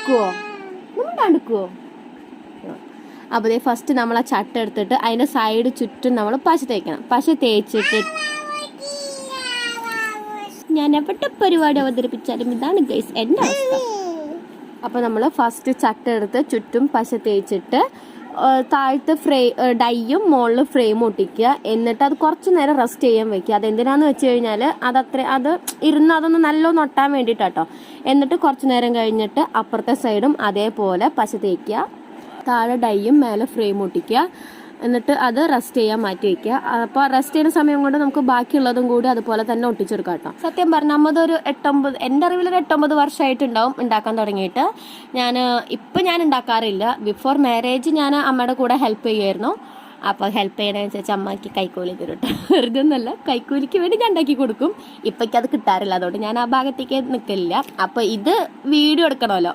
എടുക്കുവോ എടുക്കുവോ? അപ്പോൾ ഫസ്റ്റ് നമ്മൾ ആ ചട്ട എടുത്തിട്ട് അതിൻ്റെ സൈഡ് ചുറ്റും നമ്മൾ പശ തേക്കണം. പശ തേച്ചിട്ട് ഞാൻ എവിടെ പരിപാടി അവതരിപ്പിച്ചാലും ഇതാണ് ഗൈസ് എൻ്റെ അവസ്ഥ. അപ്പോൾ നമ്മൾ ഫസ്റ്റ് ചട്ട എടുത്ത് ചുറ്റും പശ തേച്ചിട്ട് താഴത്ത് ഡൈയും മുകളിൽ ഫ്രെയിം ഒട്ടിക്കുക. എന്നിട്ട് അത് കുറച്ച് നേരം റെസ്റ്റ് ചെയ്യാൻ വെക്കുക. അതെന്തിനാന്ന് വെച്ച് കഴിഞ്ഞാൽ അത് ഇരുന്ന് അതൊന്ന് നല്ലോണം ഒട്ടാൻ വേണ്ടിയിട്ടാട്ടോ. എന്നിട്ട് കുറച്ച് നേരം കഴിഞ്ഞിട്ട് അപ്പുറത്തെ സൈഡും അതേപോലെ പശ തേക്കുക. താഴെ ഡൈയും മേലെ ഫ്രെയിം ഒട്ടിക്കുക. എന്നിട്ട് അത് റെസ്റ്റ് ചെയ്യാൻ മാറ്റി വയ്ക്കുക. അപ്പോൾ റെസ്റ്റ് ചെയ്യുന്ന സമയം കൊണ്ട് നമുക്ക് ബാക്കിയുള്ളതും കൂടി അതുപോലെ തന്നെ ഒട്ടിച്ചെടുക്കാം കേട്ടോ. സത്യം പറഞ്ഞാൽ നമ്മതൊരു 8-9 എൻ്റെ അറിവിലൊരു 8-9 വർഷമായിട്ടുണ്ടാവും ഉണ്ടാക്കാൻ തുടങ്ങിയിട്ട്. ഇപ്പം ഞാൻ ഉണ്ടാക്കാറില്ല. ബിഫോർ മാരേജ് ഞാൻ അമ്മയുടെ കൂടെ ഹെൽപ്പ് ചെയ്യുമായിരുന്നു. അപ്പോൾ ഹെൽപ്പ് ചെയ്യണമെന്ന് വെച്ചാൽ അമ്മയ്ക്ക് കൈക്കൂലി തരും കേട്ടോ. വെറുതെ ഒന്നല്ല, കൈക്കൂലിക്ക് വേണ്ടി ഞാൻ ഉണ്ടാക്കി കൊടുക്കും. ഇപ്പോഴേക്ക് അത് കിട്ടാറില്ല, അതുകൊണ്ട് ഞാൻ ആ ഭാഗത്തേക്ക് നിൽക്കില്ല. അപ്പോൾ ഇത് വീഡിയോ എടുക്കണമല്ലോ,